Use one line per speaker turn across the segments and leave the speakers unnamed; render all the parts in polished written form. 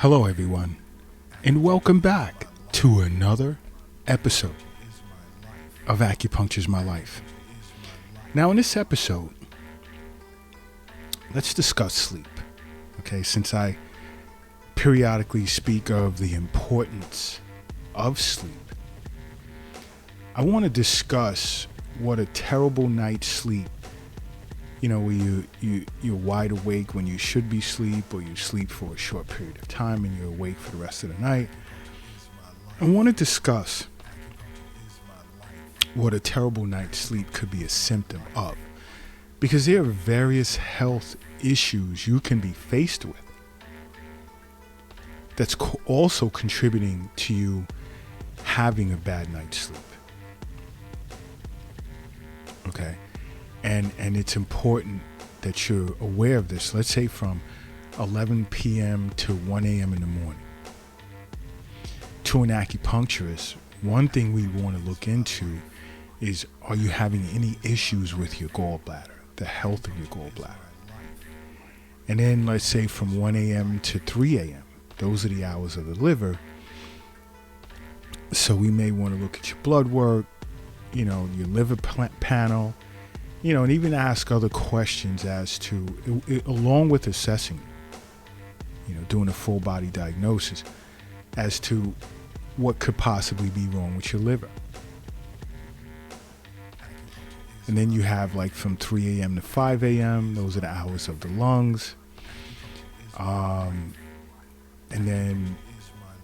Hello, everyone, and welcome back to another episode of Acupuncture's My Life. Now, in this episode, let's discuss sleep. Okay, since I periodically speak of the importance of sleep, I want to discuss what a terrible night's sleep, where you're wide awake when you should be asleep, or you sleep for a short period of time and you're awake for the rest of the night. I want to discuss what a terrible night's sleep could be a symptom of, because there are various health issues you can be faced with that's also contributing to you having a bad night's sleep. Okay, and it's important that you're aware of this. Let's say from 11 p.m. to 1 a.m. in the morning. To an acupuncturist, one thing we want to look into is, are you having any issues with your gallbladder, the health of your gallbladder? And then let's say from 1 a.m. to 3 a.m., those are the hours of the liver. So we may want to look at your blood work, your liver panel, and even ask other questions as to, along with assessing, doing a full body diagnosis as to what could possibly be wrong with your liver. And then you have like from 3 a.m. to 5 a.m., those are the hours of the lungs. And then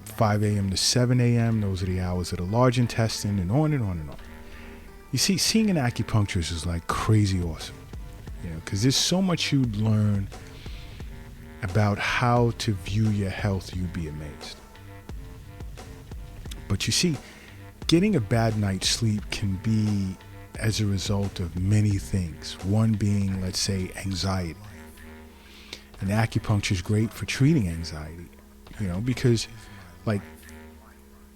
5 a.m. to 7 a.m., those are the hours of the large intestine, and on and on and on. You see, seeing an acupuncturist is like crazy awesome, because there's so much you'd learn about how to view your health, you'd be amazed. But you see, getting a bad night's sleep can be as a result of many things. One being, let's say, anxiety. And acupuncture is great for treating anxiety, because like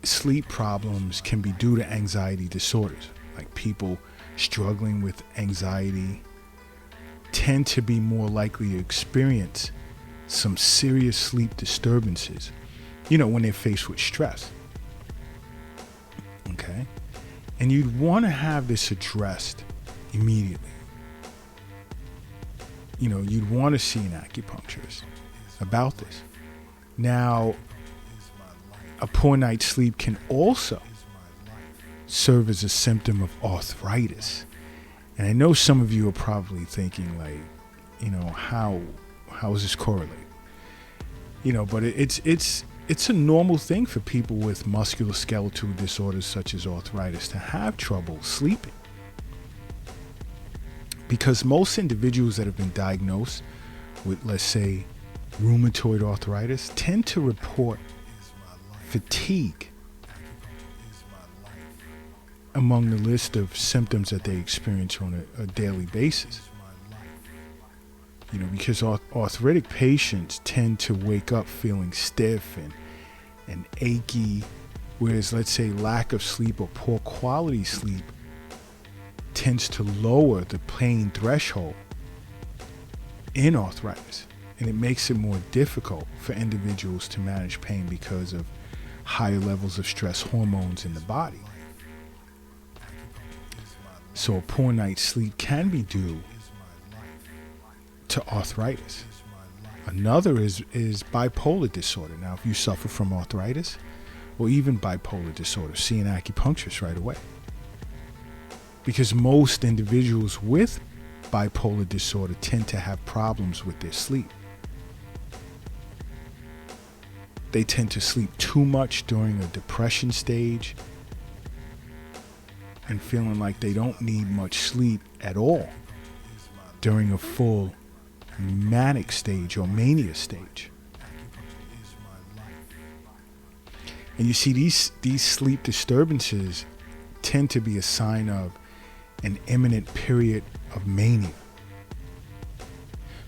sleep problems can be due to anxiety disorders. Like people struggling with anxiety tend to be more likely to experience some serious sleep disturbances, when they're faced with stress. Okay? And you'd want to have this addressed immediately. You'd want to see an acupuncturist about this. Now, a poor night's sleep can also serve as a symptom of arthritis. And I know some of you are probably thinking like, how is this correlated? But it's a normal thing for people with musculoskeletal disorders such as arthritis to have trouble sleeping. Because most individuals that have been diagnosed with, let's say, rheumatoid arthritis tend to report fatigue among the list of symptoms that they experience on a daily basis. Because arthritic patients tend to wake up feeling stiff and achy, whereas, let's say, lack of sleep or poor quality sleep tends to lower the pain threshold in arthritis. And it makes it more difficult for individuals to manage pain because of higher levels of stress hormones in the body. So a poor night's sleep can be due to arthritis. Another is bipolar disorder. Now, if you suffer from arthritis or even bipolar disorder, see an acupuncturist right away. Because most individuals with bipolar disorder tend to have problems with their sleep. They tend to sleep too much during a depression stage and feeling like they don't need much sleep at all during a full manic stage or mania stage. And you see, these sleep disturbances tend to be a sign of an imminent period of mania.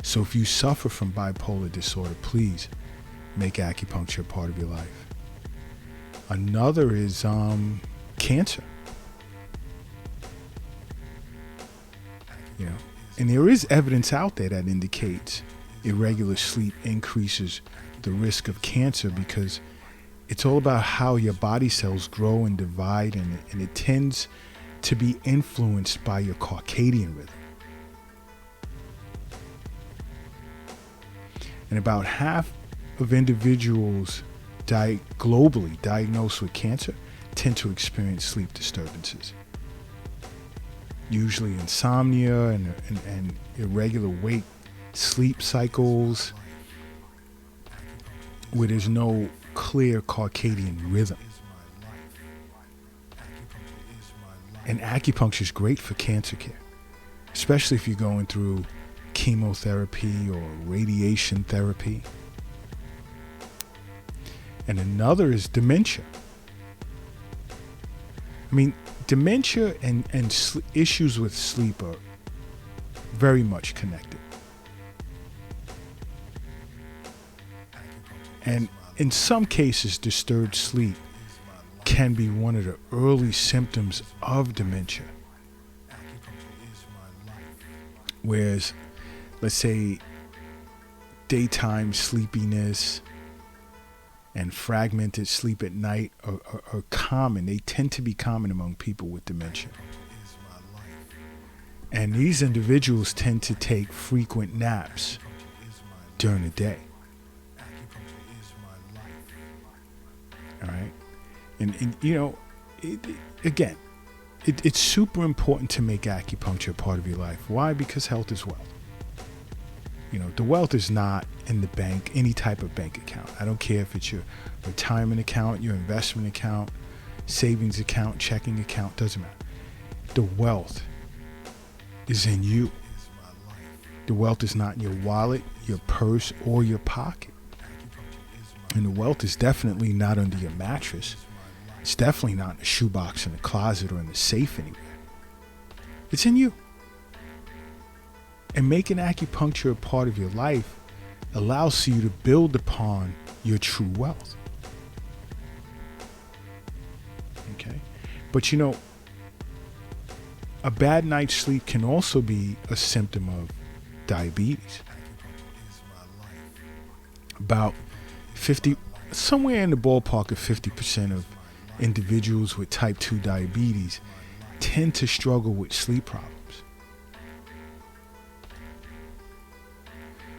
So if you suffer from bipolar disorder, please make acupuncture a part of your life. Another is cancer. And there is evidence out there that indicates irregular sleep increases the risk of cancer, because it's all about how your body cells grow and divide, and it tends to be influenced by your circadian rhythm. And about half of individuals globally diagnosed with cancer tend to experience sleep disturbances. Usually insomnia and irregular wake sleep cycles where there's no clear circadian rhythm. And acupuncture is great for cancer care, especially if you're going through chemotherapy or radiation therapy. And another is dementia. I mean, dementia and issues with sleep are very much connected. And in some cases, disturbed sleep can be one of the early symptoms of dementia. Whereas, let's say, daytime sleepiness and fragmented sleep at night are common. They tend to be common among people with dementia. And these individuals tend to take frequent naps during the day. All right? And you know, it's super important to make acupuncture a part of your life. Why? Because health is wealth. You know, the wealth is not in the bank, any type of bank account. I don't care if it's your retirement account, your investment account, savings account, checking account, doesn't matter. The wealth is in you. The wealth is not in your wallet, your purse, or your pocket. And the wealth is definitely not under your mattress. It's definitely not in the shoebox in the closet or in the safe anywhere. It's in you. And making acupuncture a part of your life allows you to build upon your true wealth. Okay? But you know, a bad night's sleep can also be a symptom of diabetes. About somewhere in the ballpark of 50% of individuals with type 2 diabetes tend to struggle with sleep problems.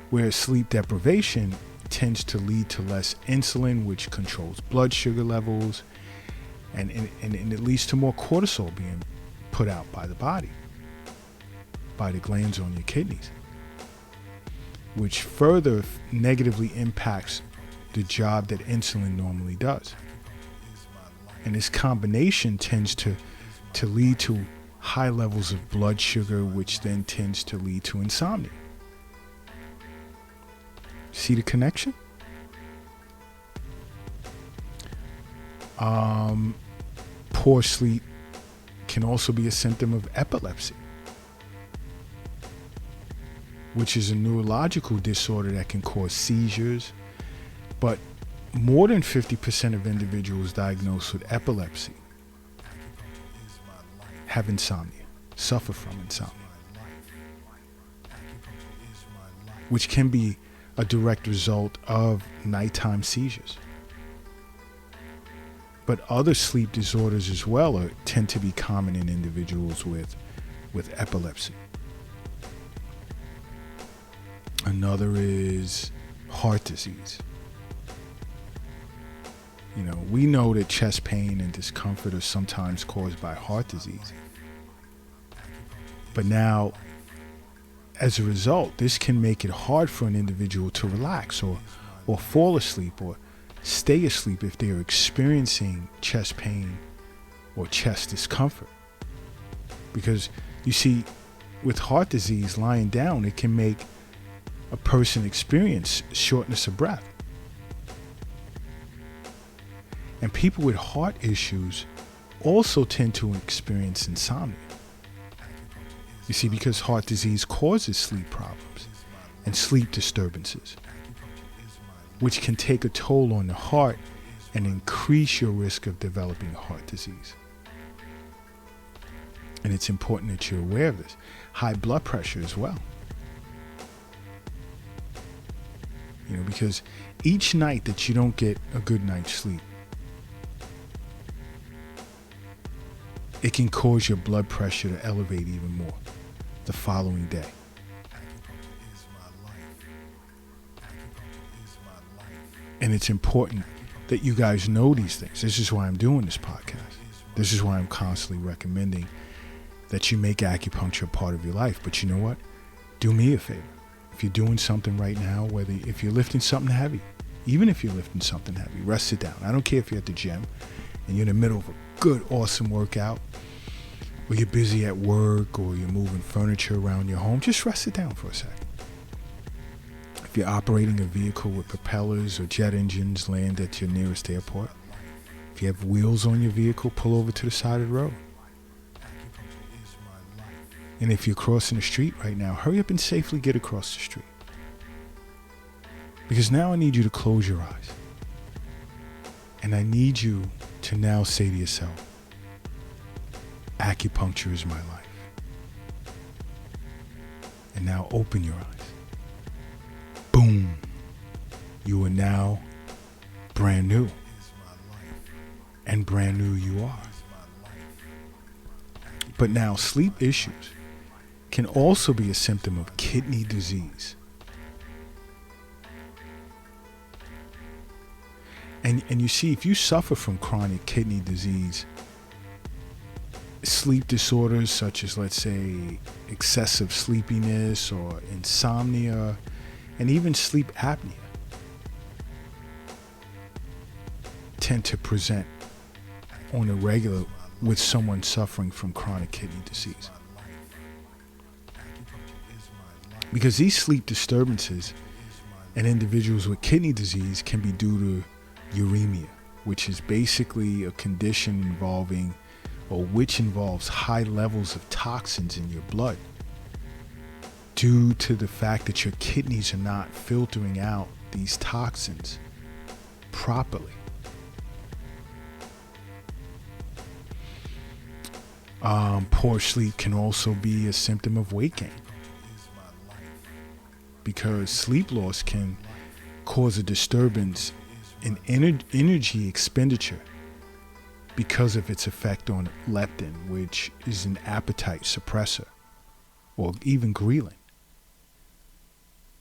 Whereas sleep deprivation tends to lead to less insulin, which controls blood sugar levels, and it leads to more cortisol being put out by the body, by the glands on your kidneys, which further negatively impacts the job that insulin normally does. And this combination tends to lead to high levels of blood sugar, which then tends to lead to insomnia. See the connection? Poor sleep can also be a symptom of epilepsy, which is a neurological disorder that can cause seizures. But more than 50% of individuals diagnosed with epilepsy have insomnia, suffer from insomnia, which can be a direct result of nighttime seizures. But other sleep disorders as well tend to be common in individuals with epilepsy. Another is heart disease. You know, we know that chest pain and discomfort are sometimes caused by heart disease. But now, as a result, this can make it hard for an individual to relax or fall asleep or stay asleep if they are experiencing chest pain or chest discomfort. Because you see, with heart disease, lying down, it can make a person experience shortness of breath. And people with heart issues also tend to experience insomnia. You see, because heart disease causes sleep problems and sleep disturbances, which can take a toll on the heart and increase your risk of developing heart disease. And it's important that you're aware of this. High blood pressure as well. because each night that you don't get a good night's sleep, it can cause your blood pressure to elevate even more the following day. And it's important that you guys know these things. This is why I'm doing this podcast. This is why I'm constantly recommending that you make acupuncture a part of your life. But you know what? Do me a favor. If you're doing something right now, if you're lifting something heavy, even if you're lifting something heavy, rest it down. I don't care if you're at the gym and you're in the middle of a good, awesome workout, or you're busy at work, or you're moving furniture around your home. Just rest it down for a second. If you're operating a vehicle with propellers or jet engines, land at your nearest airport. If you have wheels on your vehicle, pull over to the side of the road. And if you're crossing the street right now, hurry up and safely get across the street. Because now I need you to close your eyes. And I need you to now say to yourself, acupuncture is my life. And now open your eyes. Boom. You are now brand new. And brand new you are. But now sleep issues can also be a symptom of kidney disease. And you see, if you suffer from chronic kidney disease, sleep disorders such as, let's say, excessive sleepiness or insomnia, and even sleep apnea tend to present on a regular with someone suffering from chronic kidney disease. Because these sleep disturbances in individuals with kidney disease can be due to uremia, which is basically a condition which involves high levels of toxins in your blood due to the fact that your kidneys are not filtering out these toxins properly. Poor sleep can also be a symptom of weight gain, because sleep loss can cause a disturbance in energy expenditure because of its effect on leptin, which is an appetite suppressor, or even ghrelin,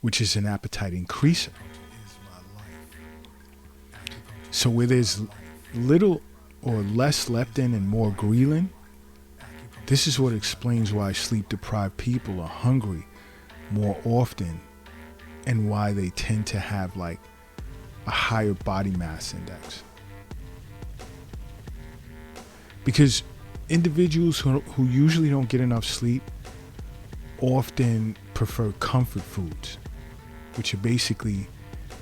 which is an appetite increaser. So where there's little or less leptin and more ghrelin, this is what explains why sleep-deprived people are hungry more often and why they tend to have like a higher body mass index. Because individuals who usually don't get enough sleep often prefer comfort foods, which are basically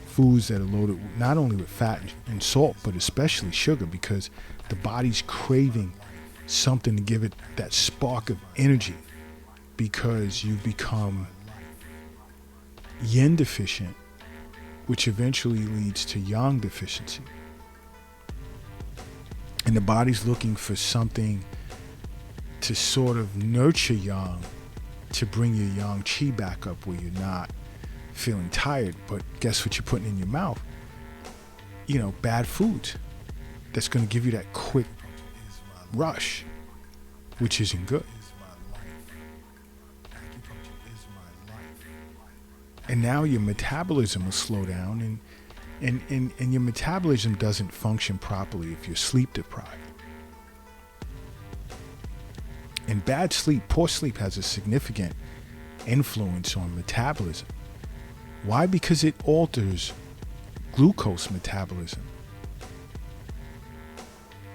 foods that are loaded not only with fat and salt, but especially sugar, because the body's craving something to give it that spark of energy, because you've become yin deficient, which eventually leads to yang deficiency. And the body's looking for something to sort of nurture yang, to bring your yang chi back up where you're not feeling tired. But guess what you're putting in your mouth? Bad foods that's going to give you that quick rush, which isn't good. And now your metabolism will slow down, and your metabolism doesn't function properly if you're sleep deprived. And poor sleep has a significant influence on metabolism. Why? Because it alters glucose metabolism,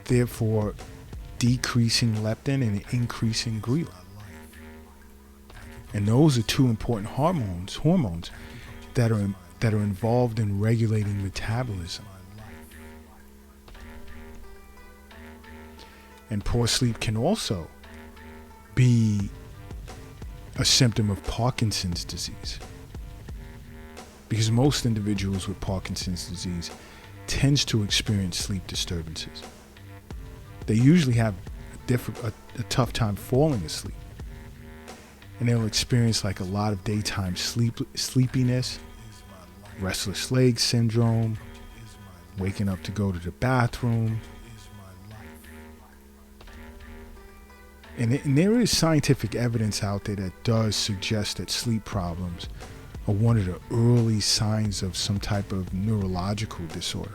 therefore decreasing leptin and increasing ghrelin. And those are two important hormones that are involved in regulating metabolism. And poor sleep can also be a symptom of Parkinson's disease, because most individuals with Parkinson's disease tends to experience sleep disturbances. They usually have a tough time falling asleep, and they'll experience like a lot of daytime sleepiness, restless leg syndrome, waking up to go to the bathroom. And there is scientific evidence out there that does suggest that sleep problems are one of the early signs of some type of neurological disorder.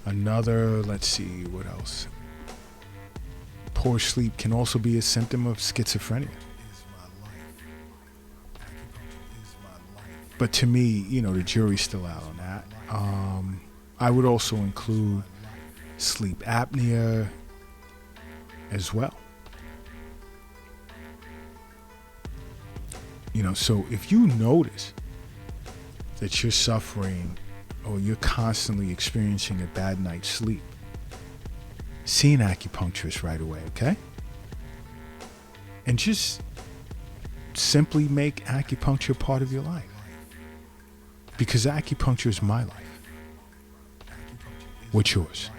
Another, let's see, what else? Poor sleep can also be a symptom of schizophrenia. But to me, the jury's still out on that. I would also include sleep apnea as well. So if you notice that you're suffering or you're constantly experiencing a bad night's sleep, see an acupuncturist right away, okay? And just simply make acupuncture part of your life. Because acupuncture is my life. What's yours?